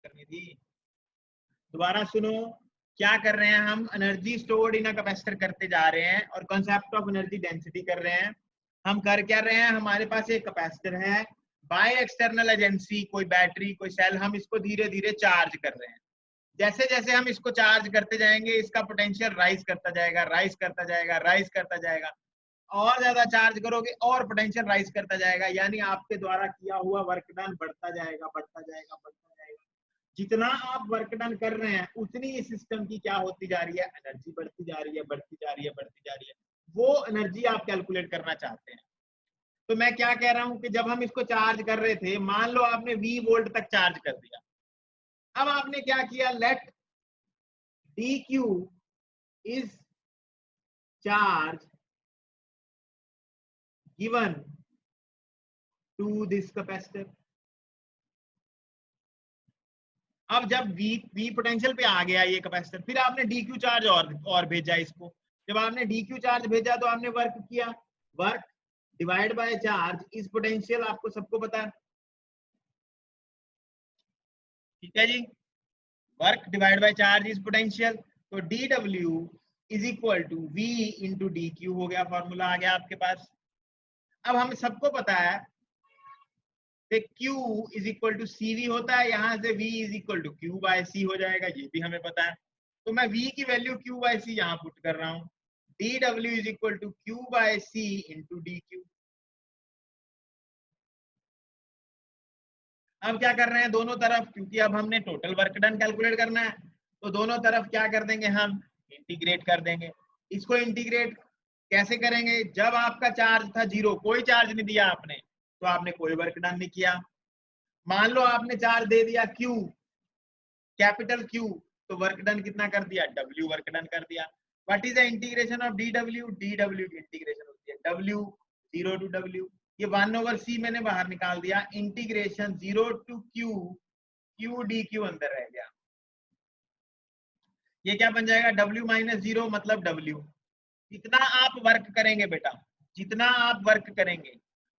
करनी थी। दोबारा सुनो, क्या कर रहे हैं हम, energy stored in a capacitor करते जा रहे हैं और कॉन्सेप्ट ऑफ एनर्जी डेंसिटी कर रहे हैं। हम कर क्या रहे हैं, हमारे पास एक कैपेसिटर है, बाय एक्सटर्नल एजेंसी, कोई बैटरी कोई सेल, हम इसको धीरे धीरे चार्ज कर रहे हैं। जैसे जैसे हम इसको चार्ज करते जाएंगे इसका पोटेंशियल राइज करता जाएगा, राइज करता जाएगा, राइज करता जाएगा। और ज्यादा चार्ज करोगे और पोटेंशियल राइज करता जाएगा, यानी आपके द्वारा किया हुआ वर्क डन बढ़ता जाएगा, बढ़ता जाएगा, बढ़ता जाएगा। जितना आप वर्क डन कर रहे हैं उतनी इस सिस्टम की क्या होती जा रही है, एनर्जी बढ़ती जा रही है, बढ़ती जा रही है, बढ़ती जा रही है। वो एनर्जी आप कैलकुलेट करना चाहते हैं। तो मैं क्या कह रहा हूं कि जब हम इसको चार्ज कर रहे थे, मान लो आपने 20 वोल्ट तक चार्ज कर दिया। अब आपने क्या किया, late dq is charge given to this capacitor। अब जब v पोटेंशियल पे आ गया ये कैपेसिटर, फिर आपने dq चार्ज और भेजा इसको। जब आपने dq चार्ज भेजा तो आपने वर्क किया, work divide by charge is potential, आपको सबको पता है, ठीक है जी। Work divide by charge is potential, तो dw is equal to v into dq हो गया, फॉर्मूला आ गया आपके पास। अब हम सबको पता है कि q is equal to cv होता है, यहां से v is equal to q by c हो जाएगा, ये भी हमें पता है। तो मैं v की वैल्यू q बाय c यहां पुट कर रहा हूं, dw is equal to q by c into dq। अब क्या कर रहे हैं दोनों तरफ, क्योंकि अब हमने टोटल वर्क डन कैलकुलेट करना है, तो दोनों तरफ क्या कर देंगे, हम इंटीग्रेट कर देंगे। इसको इंटीग्रेट कैसे करेंगे, जब आपका चार्ज था 0, कोई चार्ज नहीं दिया आपने, तो आपने कोई वर्क डन नहीं किया। मान लो आपने चार्ज दे दिया Q, कैपिटल Q, तो वर्क डन कितना कर दिया, W वर्क डन कर दिया। What is the integration of dw, dw की इंटीग्रेशन होती है W 0 टू W, ये 1/c मैंने बाहर निकाल दिया, integration 0 to Q, Q dq अंदर रह गया। ये क्या बन जाएगा, W माइनस 0 मतलब W। जितना आप वर्क करेंगे बेटा, जितना आप वर्क करेंगे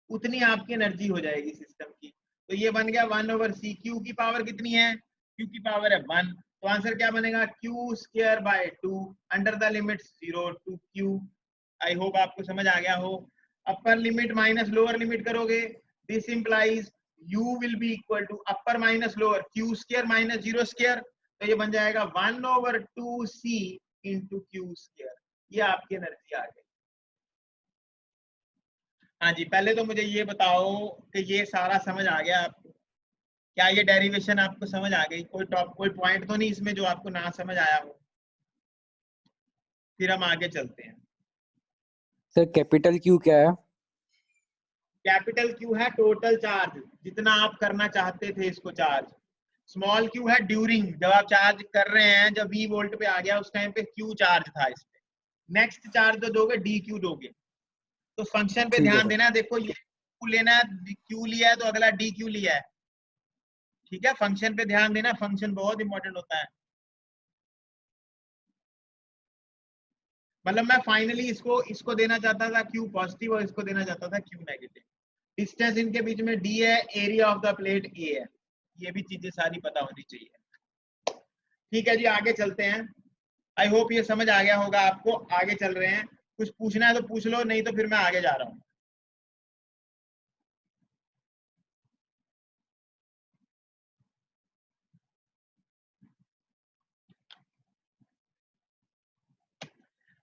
उतनी आपकी एनर्जी हो जाएगी सिस्टम की। तो ये बन गया 1/c। Q की पावर कितनी है, Q की पावर है 1, तो आंसर क्या बनेगा, Q square by 2 under the limit 0 to Q। I hope आपको समझ आ गया हो। Upper limit minus lower limit करोगे, this implies U will be equal to upper minus lower Q square minus 0 square, तो ये बन जाएगा 1/2c इंटू Q स्क्वायर। ये आपकी एनर्जी आ गई। हाँ जी, पहले तो मुझे ये बताओ कि ये सारा समझ आ गया आपको, क्या ये डेरिवेशन आपको समझ आ गई, कोई पॉइंट तो नहीं इसमें जो आपको ना समझ आया हो। फिर हम आगे चलते हैं। सर कैपिटल क्यू क्या है? कैपिटल क्यू है टोटल चार्ज, जितना आप करना चाहते थे इसको चार्ज। स्मॉल क्यू है ड्यूरिंग, जब आप चार्ज कर रहे हैं, जब V वोल्ट पे आ गया उस टाइम पे क्यू चार्ज था इस पे। नेक्स्ट चार्ज जो दोगे DQ दोगे। तो फंक्शन पे ठीक है ध्यान सर। देना, देखो ये Q लेना है, Q लिया है तो अगला DQ लिया है, ठीक है। फंक्शन पे ध्यान देना, फंक्शन बहुत इंपॉर्टेंट होता है। मतलब मैं फाइनली इसको देना चाहता था Q पॉजिटिव और इसको देना चाहता था Q नेगेटिव। डिस्टेंस इनके बीच में D है, area of the plate A है, ये भी चीजें सारी पता होनी चाहिए। ठीक है जी, आगे चलते हैं। आई होप ये समझ आ गया होगा आपको। आगे चल रहे हैं, कुछ पूछना है तो पूछ लो, नहीं तो फिर मैं आगे जा रहा हूँ।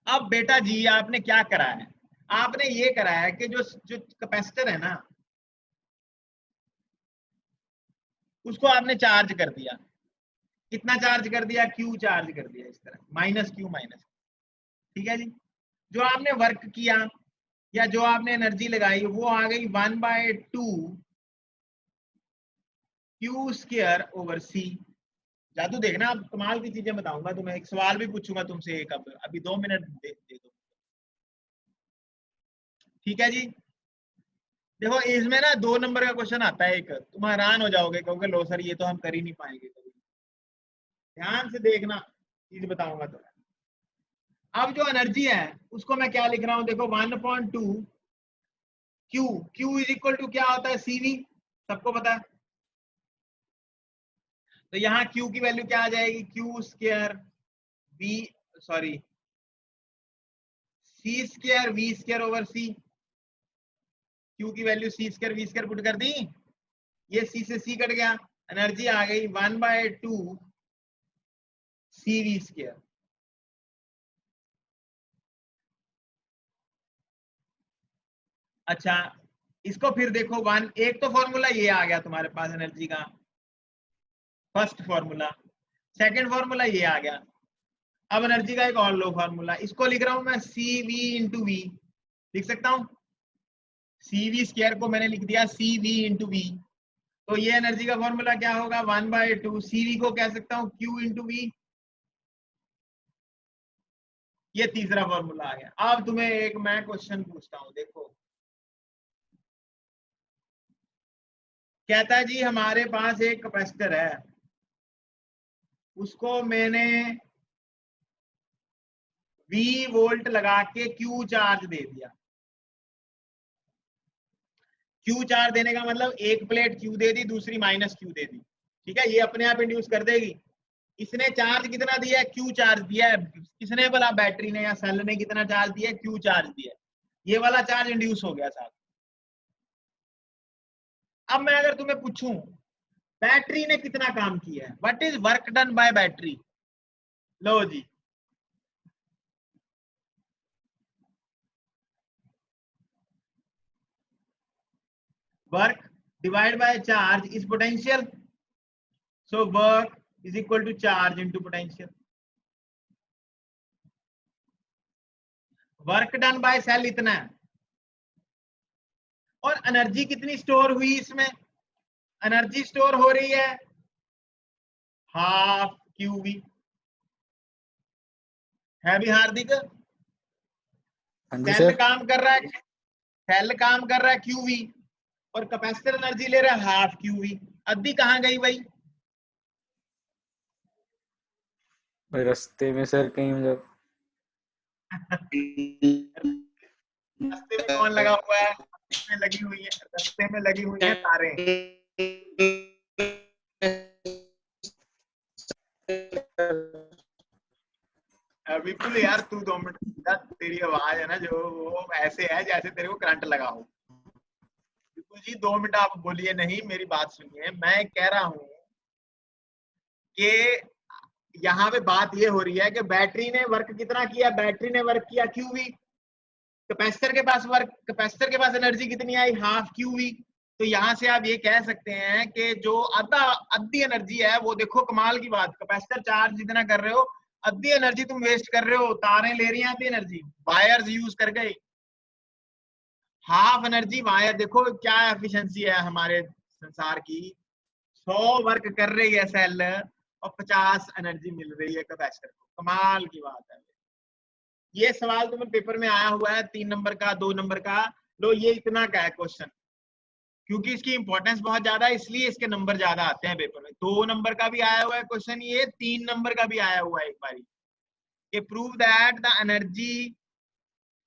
अब बेटा जी आपने क्या करा है, आपने ये करा है कि जो कैपेसिटर है ना, उसको आपने चार्ज कर दिया। कितना चार्ज कर दिया, Q चार्ज कर दिया, इस तरह माइनस Q माइनस, ठीक है जी। जो आपने वर्क किया या जो आपने एनर्जी लगाई वो आ गई 1/2 Q स्क्वायर ओवर C। जादू देखना, अब कमाल की चीजें बताऊंगा तुम्हें। एक सवाल भी पूछूंगा तुमसे एक, अब अभी 2 मिनट दे दो, ठीक है जी। देखो इसमें ना 2 नंबर का क्वेश्चन आता है एक, तुम हैरान हो जाओगे, कहोगे लो सर ये तो हम कर ही नहीं पाएंगे कभी। ध्यान से देखना, चीज बताऊंगा तुम्हें। अब जो एनर्जी है उसको मैं क्या लिख रहा हूं, देखो 1/2 Q इज इक्वल टू क्या होता है, CV, सबको पता है। तो यहाँ Q की वैल्यू क्या आ जाएगी, Q square V, sorry C square V square over C। Q की value C square V square put कर दी, ये C से C कट गया, एनर्जी आ गई 1/2 CV स्क्वायर। अच्छा इसको फिर देखो एक तो फॉर्मूला ये आ गया तुम्हारे पास एनर्जी का, फर्स्ट फॉर्मूला। सेकंड फॉर्मूला ये आ गया। अब एनर्जी का एक और लो फॉर्मूला, इसको लिख रहा हूं मैं CV इंटू वी, लिख सकता हूं CV स्क्वायर को मैंने लिख दिया CV इंटू वी। तो ये एनर्जी का फॉर्मूला क्या होगा, 1/2 CV को कह सकता हूं Q इंटू वी। ये तीसरा फॉर्मूला आ गया। अब तुम्हें एक मैं क्वेश्चन पूछता हूं, देखो कहता है जी हमारे पास एक कैपेसिटर है, उसको मैंने V वोल्ट लगा के Q चार्ज दे दिया। Q चार्ज देने का मतलब एक प्लेट Q दे दी, दूसरी माइनस Q दे दी, ठीक है, ये अपने आप इंड्यूस कर देगी। इसने चार्ज कितना दिया है, Q चार्ज दिया है। किसने बोला, बैटरी ने या सेल ने कितना चार्ज दिया है, Q चार्ज दिया है। ये वाला चार्ज इंड्यूस हो गया साथ। अब मैं अगर तुम्हें पूछूं बैटरी ने कितना काम किया है, what is work done by battery, लो जी work divide by charge is potential, so work is equal to charge into potential. Work done by cell इतना है, और एनर्जी कितनी स्टोर हुई इसमें, एनर्जी स्टोर हो रही है हाफ QV। है भी हार्दिक, हाँ जी सेल सर। काम कर रहा है, सेल काम कर रहा है QV, और कैपेसिटर एनर्जी ले रहा है हाफ QV। अद्धी कहाँ गई भाई, रास्ते में सर कहीं मतलब रास्ते में कौन लगा हुआ है, में लगी हुई है, रास्ते में लगी हुई है तारें। विपुल यार तू 2 मिनट, तेरी आवाज है ना जो वो ऐसे है जैसे तेरे को करंट लगा हो। विपुल जी 2 मिनट आप बोलिए नहीं, मेरी बात सुनिए। मैं कह रहा हूं कि यहाँ पे बात ये हो रही है कि बैटरी ने वर्क कितना किया, बैटरी ने वर्क किया QV। कैपेसिटर के पास एनर्जी कितनी आई, हाफ QV। तो यहाँ से आप ये कह सकते हैं कि जो आधी एनर्जी है वो, देखो कमाल की बात, कैपेसिटर चार्ज जितना कर रहे हो आधी एनर्जी तुम वेस्ट कर रहे हो, तारें ले रही हैं आधी एनर्जी, वायर्स यूज कर गए हाफ एनर्जी वायर। देखो क्या एफिशिएंसी है हमारे संसार की, 100 वर्क कर रही है सेल और 50 एनर्जी मिल रही है कैपेसिटर को, कमाल की बात है। ये सवाल तुम्हें पेपर में आया हुआ है 3 नंबर का, 2 नंबर का, लो ये इतना का है क्वेश्चन। क्योंकि इसकी इंपॉर्टेंस बहुत ज्यादा है इसलिए इसके नंबर ज्यादा आते हैं पेपर में। 2 नंबर का भी आया हुआ है क्वेश्चन, ये 3 नंबर का भी आया हुआ है एक बारी, कि prove that the energy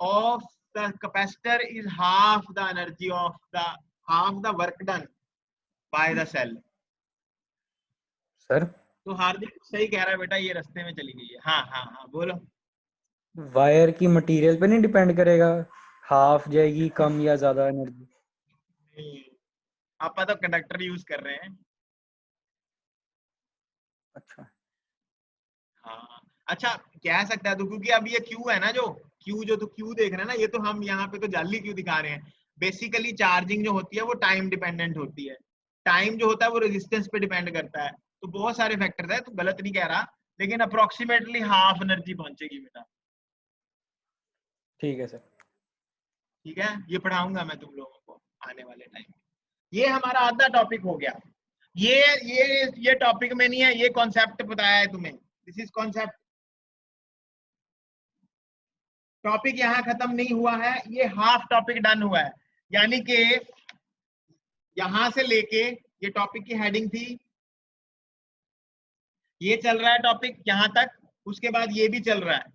of the capacitor is half the energy of the half the work done by the cell। Sir तो हार्दिक सही कह रहा है बेटा, ये रास्ते में चली गई है। हाँ हाँ हाँ बोलो। वायर की मटेरियल पे नहीं डिपेंड करेगा, हाफ जाएगी कम या ज्यादा एनर्जी। नहीं, आप तो कंडक्टर यूज कर रहे हैं। अच्छा हाँ अच्छा कह सकता है तू, क्योंकि अब ये क्यू है ना, जो क्यू जो तू क्यू देख रहे हैं ना, ये तो हम यहाँ पे तो जाली क्यू दिखा रहे हैं। बेसिकली चार्जिंग जो होती है वो टाइम डिपेंडेंट होती है, टाइम जो होता है वो रेजिस्टेंस पे डिपेंड करता है। तो बहुत सारे फैक्टर्स है, तू गलत नहीं कह रहा, लेकिन अप्रोक्सीमेटली हाफ एनर्जी पहुंचेगी बेटा। ठीक है सर। ठीक है, ये पढ़ाऊंगा मैं तुम लोगों को आने वाले टाइम में। ये हमारा आधा टॉपिक हो गया। ये टॉपिक में नहीं है, ये कॉन्सेप्ट बताया है तुम्हें, दिस इज कॉन्सेप्ट। टॉपिक यहाँ खत्म नहीं हुआ है, ये हाफ टॉपिक डन हुआ है। यानी कि यहां से लेके, ये टॉपिक की हेडिंग थी, ये चल रहा है टॉपिक यहां तक, उसके बाद ये भी चल रहा है।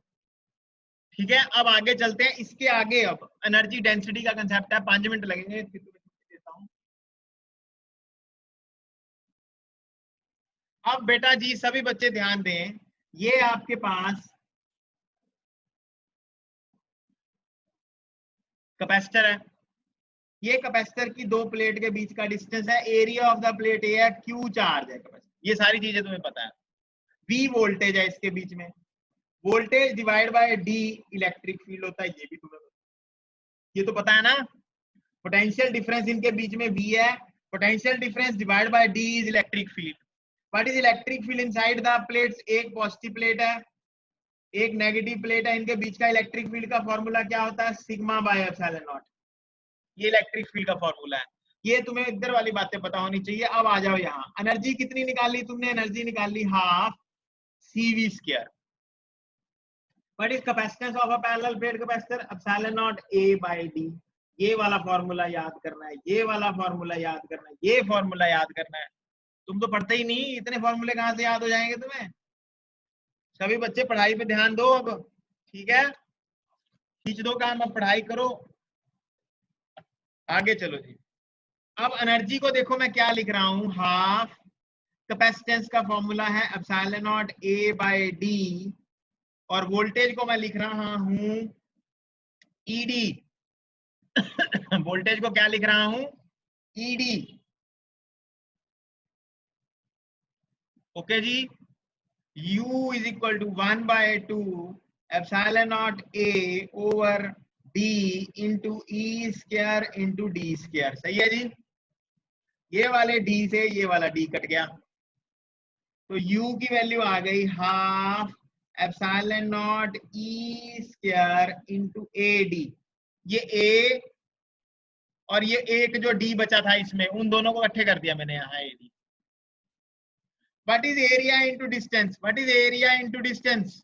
ठीक है, अब आगे चलते हैं, इसके आगे अब एनर्जी डेंसिटी का कंसेप्ट है। 5 मिनट लगेंगे, देता हूं। अब बेटा जी सभी बच्चे ध्यान दें, ये आपके पास कैपेसिटर है, ये कैपेसिटर की दो प्लेट के बीच का डिस्टेंस है, एरिया ऑफ द प्लेट ए है, क्यू चार्ज है कैपेसिटर, ये सारी चीजें तुम्हें पता है, V वोल्टेज है इसके बीच में, voltage divide by D electric field होता है, ये भी तुम्हें ये तो पता है ना। पोटेंशियल डिफरेंस इनके बीच में V है, potential difference divide by D is electric field. What is electric field inside the plates? एक पॉजिटिव प्लेट है, एक नेगेटिव प्लेट है, इनके बीच का इलेक्ट्रिक फील्ड का फॉर्मूला क्या होता है? सिग्मा बाय एप्सिलॉन नॉट, ये इलेक्ट्रिक फील्ड का फॉर्मूला है। ये तुम्हें इधर वाली बातें पता होनी चाहिए। अब आ जाओ यहाँ, एनर्जी कितनी निकाली तुमने? एनर्जी निकाली हाफ CV स्क्वायर। What is capacitance of a parallel plate capacitor? Epsilon naught A by D। ये वाला फॉर्मूला याद करना है, ये वाला फॉर्मूला याद करना है, ये फॉर्मूला याद करना है। तुम तो पढ़ते ही नहीं, इतने फॉर्मूले कहाँ से याद हो जाएंगे तुम्हें? सभी बच्चे पढ़ाई पे ध्यान दो अब, ठीक है? खींच दो काम, अब पढ़ाई करो, आगे चलो जी। अब एनर्जी को देखो मैं क्या लिख रहा हूं, हाफ कैपेसिटेंस का फॉर्मूला है epsilon naught A by D, और वोल्टेज को मैं लिख रहा हूं ED। वोल्टेज को क्या लिख रहा हूं? ED। ओके जी। U is equal to 1/2 epsilon naught A over D into E square into D square. सही है जी। ये वाले D से ये वाला D कट गया, तो U की वैल्यू आ गई half epsilon not E square into AD। ये A और ये एक जो D बचा था इसमें, उन दोनों को इकट्ठे कर दिया मैंने यहाँ AD। What is area into distance? What is area into distance?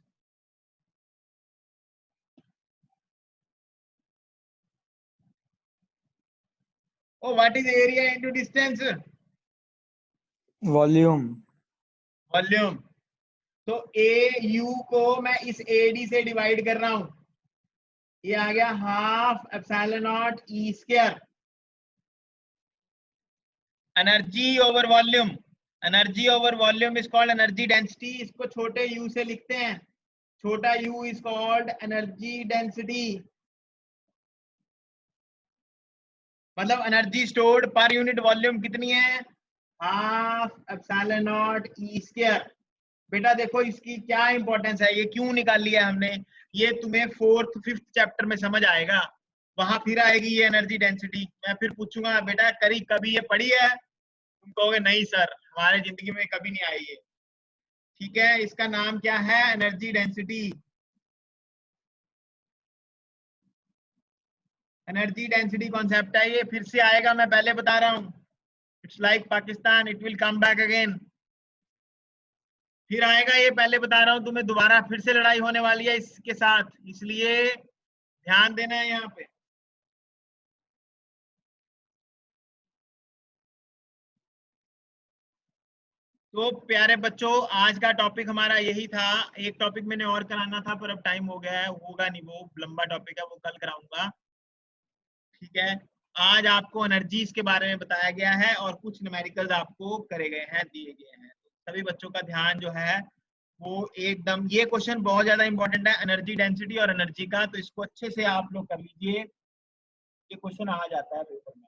Oh, what is area into distance? Volume. Volume. तो AU को मैं इस AD से डिवाइड कर रहा हूं, ये आ गया half epsilon not E square. Energy over volume, energy over volume is called energy density. इसको छोटे u से लिखते हैं, छोटा u is called energy density, मतलब energy stored per unit volume कितनी है? Half epsilon not E square. बेटा देखो इसकी क्या इंपॉर्टेंस है, ये क्यों निकाल लिया हमने, ये तुम्हें 4th 5th चैप्टर में समझ आएगा, वहां फिर आएगी ये एनर्जी डेंसिटी। मैं फिर पूछूंगा बेटा करी कभी ये पढ़ी है? तुम कहोगे नहीं सर, हमारे जिंदगी में कभी नहीं आई है। ठीक है, इसका नाम क्या है? Energy density. Energy density concept है ये, फिर से आएगा, मैं पहले बता रहा हूँ। It's like Pakistan, it will come back again. फिर आएगा ये, पहले बता रहा हूँ तुम्हें, दोबारा फिर से लड़ाई होने वाली है इसके साथ, इसलिए ध्यान देना है यहाँ पे। तो प्यारे बच्चों, आज का टॉपिक हमारा यही था। एक टॉपिक मैंने और कराना था पर अब टाइम हो गया है, होगा नहीं, वो लंबा टॉपिक है, वो कल कराऊंगा। ठीक है, आज आपको एनर्जीज के बारे में बताया गया है और कुछ न्यूमेरिकल्स आपको करे गए हैं, दिए गए हैं। तो सभी बच्चों का ध्यान जो है वो एकदम, ये क्वेश्चन बहुत ज्यादा इंपॉर्टेंट है, एनर्जी डेंसिटी और एनर्जी का, तो इसको अच्छे से आप लोग कर लीजिए, ये क्वेश्चन आ जाता है पेपर में।